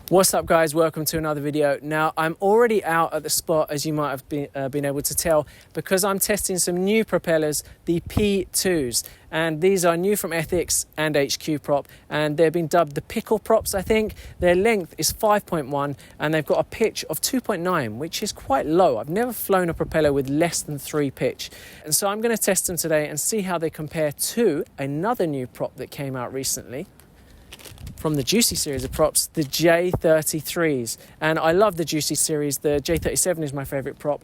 What's up guys, welcome to another video. Now I'm already out at the spot, as you might have been able to tell, because I'm testing some new propellers, the P2s, and these are new from Ethix and HQProp, and they've been dubbed the Pickle props, I think. Their length is 5.1 and they've got a pitch of 2.9, which is quite low. I've never flown a propeller with less than 3 pitch, and so I'm going to test them today and see how they compare to another new prop that came out recently from the Juicy series of props, the J33s. And I love the Juicy series. The J37 is my favorite prop.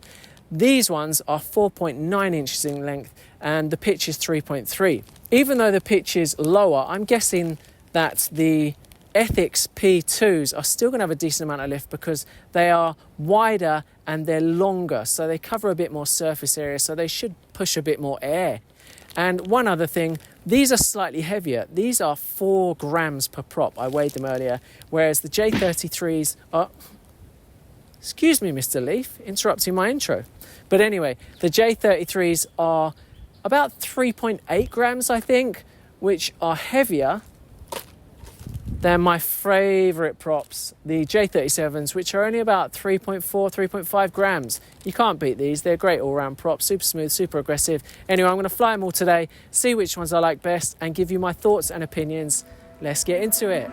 These ones are 4.9 inches in length and the pitch is 3.3. Even though the pitch is lower, I'm guessing that the Ethix P2s are still going to have a decent amount of lift because they are wider and they're longer, so they cover a bit more surface area, so they should push a bit more air. And one other thing, these are slightly heavier. These are 4 grams per prop. I weighed them earlier, whereas the J33s are... Excuse me, Mr. Leaf, interrupting my intro. But anyway, the J33s are about 3.8 grams, I think, which are heavier than my favourite props, the J37s, which are only about 3.4, 3.5 grams. You can't beat these. They're great all-round props, super smooth, super aggressive. Anyway, I'm going to fly them all today, see which ones I like best, and give you my thoughts and opinions. Let's get into it.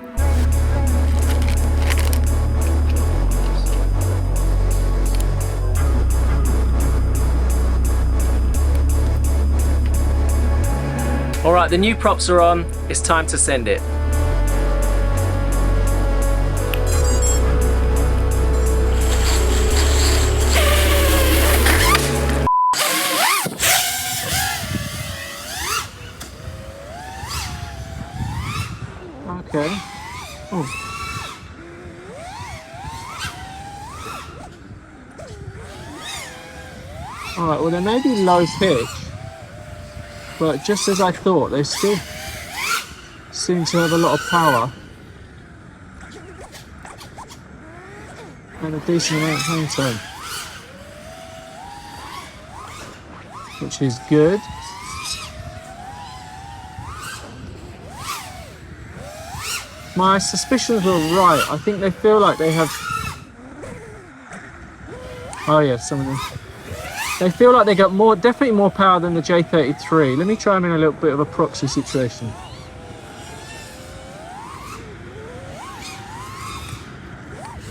All right, the new props are on. It's time to send it. Okay. Oh. Alright, well they may be low pitch, but just as I thought, they still seem to have a lot of power and a decent amount of hang time, which is good. My suspicions were right. I think they feel like they have... Oh yeah, some of them. They feel like they got more, definitely more power than the J33. Let me try them in a little bit of a proxy situation.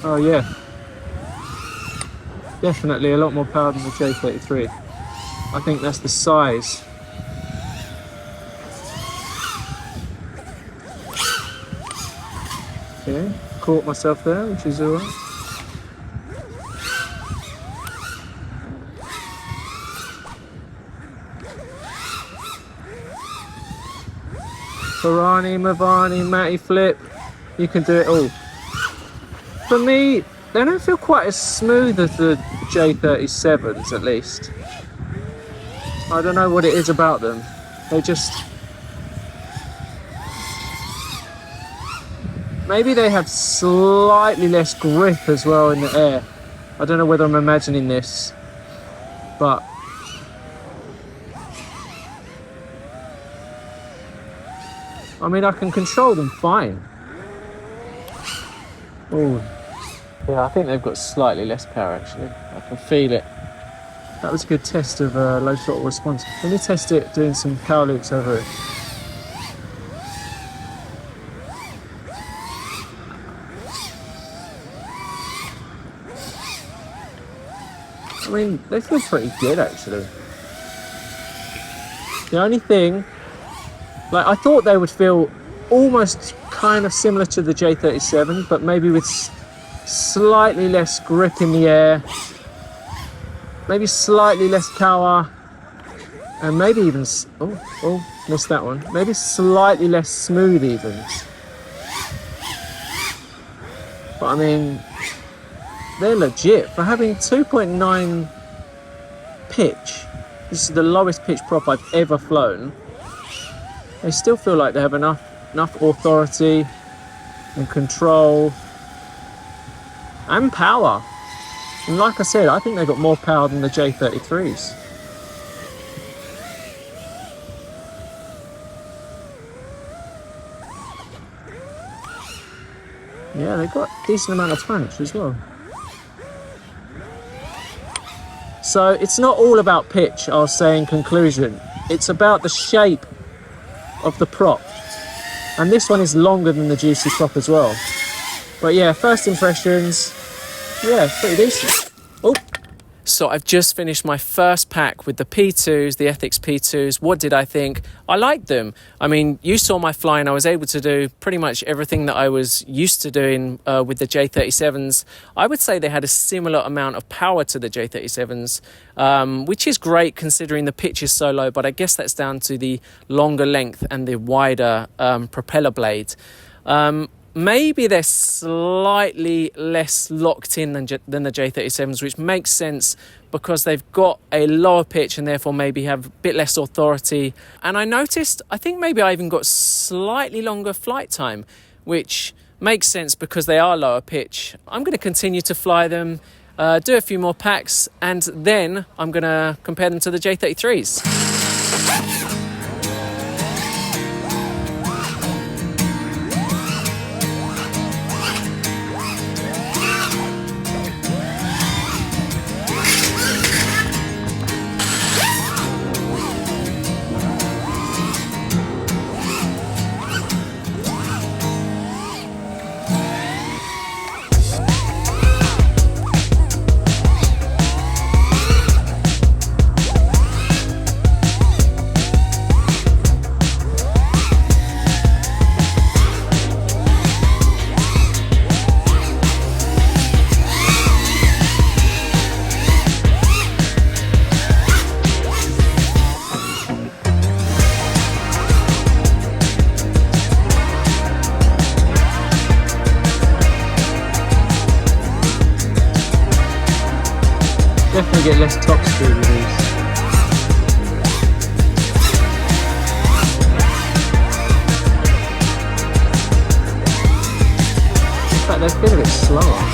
Oh yeah. Definitely a lot more power than the J33. I think that's the size. Okay, caught myself there, which is alright. Farani, Mavani, Matty Flip, you can do it all. For me, they don't feel quite as smooth as the J37s, at least. I don't know what it is about them. They just... Maybe they have slightly less grip as well in the air. I don't know whether I'm imagining this, but I mean, I can control them fine. Oh, yeah, I think they've got slightly less power actually. I can feel it. That was a good test of low throttle response. Let me test it doing some power loops over it. I mean, they feel pretty good actually. The only thing, like I thought they would feel almost kind of similar to the J37, but maybe with slightly less grip in the air, maybe slightly less power, and maybe even, oh, missed that one. Maybe slightly less smooth even. But I mean, they're legit for having 2.9 pitch. This is the lowest pitch prop I've ever flown. They still feel like they have enough authority and control and power. And like I said, I think they got more power than the J33s. Yeah, they've got a decent amount of punch as well. So it's not all about pitch, I'll say in conclusion. It's about the shape of the prop. And this one is longer than the Juicy prop as well. But yeah, first impressions, yeah, it's pretty decent. Oh. So I've just finished my first pack with the P2s, the Ethix P2s. What did I think? I liked them. I mean, you saw my fly and I was able to do pretty much everything that I was used to doing with the J37s. I would say they had a similar amount of power to the J37s, which is great considering the pitch is so low, but I guess that's down to the longer length and the wider propeller blade. Maybe they're slightly less locked in than the J37s, which makes sense because they've got a lower pitch and therefore maybe have a bit less authority. And I noticed, I think maybe I even got slightly longer flight time, which makes sense because they are lower pitch. I'm going to continue to fly them, do a few more packs, and then I'm going to compare them to the J33s. Definitely get less top speed with these. In fact, they've been a bit slower.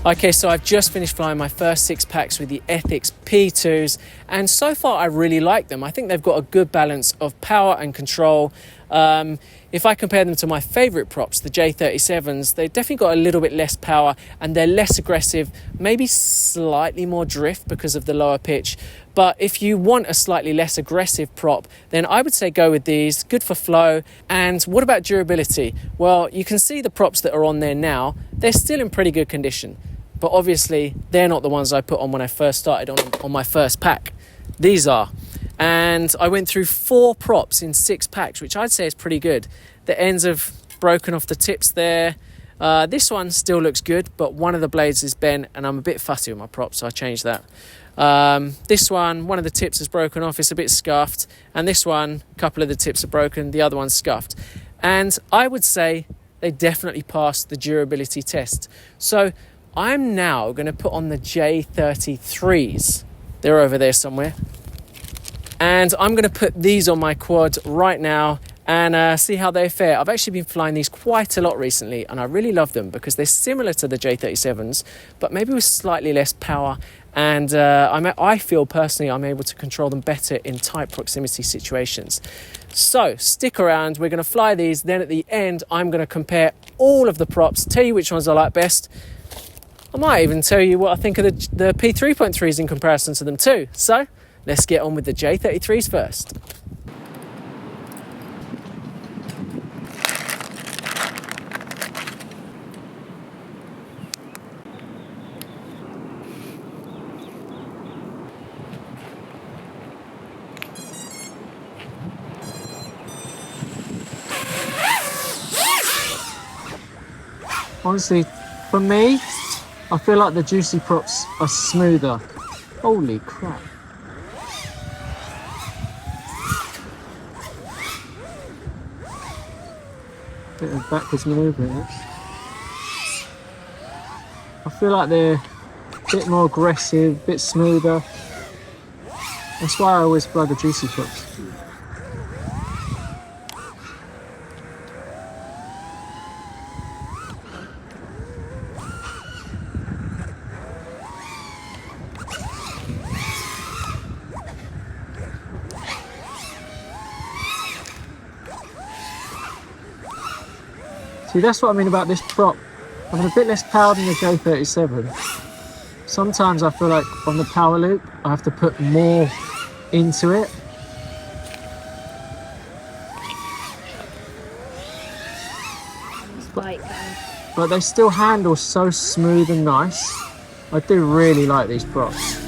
Okay, so I've just finished flying my first 6 packs with the Ethix P2s, and so far I really like them. I think they've got a good balance of power and control. If I compare them to my favourite props, the J37s, they've definitely got a little bit less power and they're less aggressive, maybe slightly more drift because of the lower pitch. But if you want a slightly less aggressive prop, then I would say go with these. Good for flow. And what about durability? Well, you can see the props that are on there now. They're still in pretty good condition. But obviously, they're not the ones I put on when I first started on my first pack. These are. And I went through 4 props in 6 packs, which I'd say is pretty good. The ends have broken off the tips there. This one still looks good, but one of the blades is bent, and I'm a bit fussy with my props, so I changed that. This one of the tips is broken off, it's a bit scuffed, and this one, a couple of the tips are broken, the other one's scuffed. And I would say they definitely passed the durability test. So I'm now going to put on the J33s. They're over there somewhere. And I'm going to put these on my quad right now and see how they fare. I've actually been flying these quite a lot recently, and I really love them because they're similar to the J37s, but maybe with slightly less power. And I feel personally I'm able to control them better in tight proximity situations. So stick around, we're going to fly these, then at the end I'm going to compare all of the props, tell you which ones I like best. I might even tell you what I think of the P3.3s in comparison to them too. So let's get on with the J33s first. Honestly, for me, I feel like the Juicy props are smoother. Holy crap. Bit of backwards manoeuvring. I feel like they're a bit more aggressive, a bit smoother. That's why I always fly the juicy props. See, that's what I mean about this prop. Having a bit less power than the J37. Sometimes I feel like on the power loop, I have to put more into it. But they still handle so smooth and nice. I do really like these props.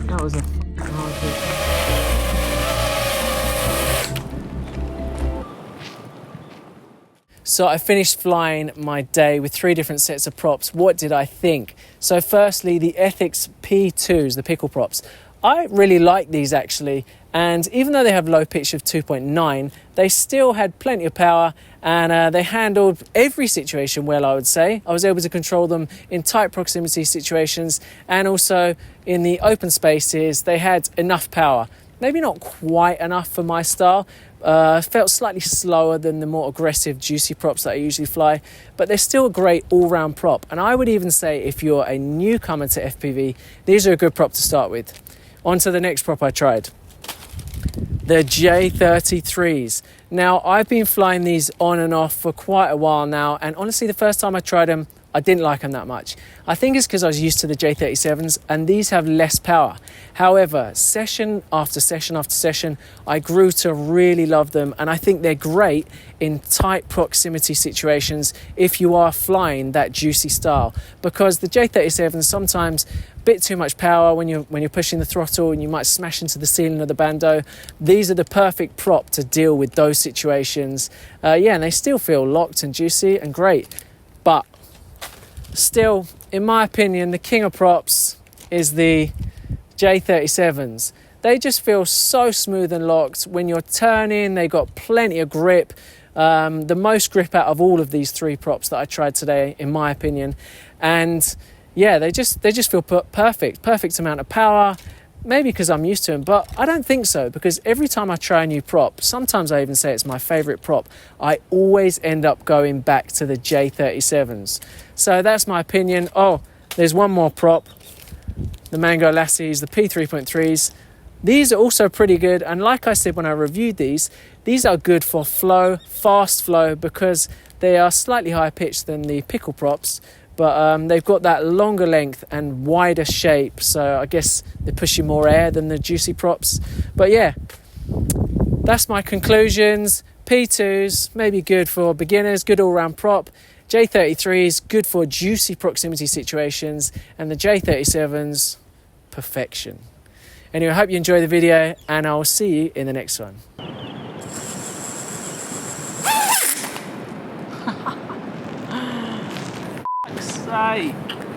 That was a hard hit. So I finished flying my day with 3 different sets of props. What did I think? So firstly, the Ethix P2s, the Pickle props. I really like these actually, and even though they have low pitch of 2.9, they still had plenty of power, and they handled every situation well, I would say. I was able to control them in tight proximity situations, and also in the open spaces, they had enough power. Maybe not quite enough for my style. Felt slightly slower than the more aggressive juicy props that I usually fly, but they're still a great all-round prop. And I would even say if you're a newcomer to FPV, these are a good prop to start with. On to the next prop I tried. The J33s. Now, I've been flying these on and off for quite a while now, and honestly, the first time I tried them, I didn't like them that much. I think it's because I was used to the J37s, and these have less power. However, session after session after session, I grew to really love them, and I think they're great in tight proximity situations if you are flying that juicy style, because the J37 sometimes a bit too much power when you're pushing the throttle, and you might smash into the ceiling of the bando. These are the perfect prop to deal with those situations. And they still feel locked and juicy and great, but still, in my opinion, the king of props is the J37s. They just feel so smooth and locked. When you're turning, they got plenty of grip. The most grip out of all of these 3 props that I tried today, in my opinion. And yeah, they just feel perfect amount of power. Maybe because I'm used to them, but I don't think so, because every time I try a new prop, sometimes I even say it's my favorite prop, I always end up going back to the J37s. So that's my opinion. Oh, there's one more prop, the Mango Lassies, the P3.3s. These are also pretty good, and like I said when I reviewed these are good for flow, fast flow, because they are slightly higher pitched than the Pickle props, but they've got that longer length and wider shape, so I guess they push you more air than the Juicy props. But yeah, that's my conclusions. P2s, maybe good for beginners, good all-round prop. J33s, good for juicy proximity situations, and the J37s, perfection. Anyway, I hope you enjoy the video, and I'll see you in the next one. Fuck's sake.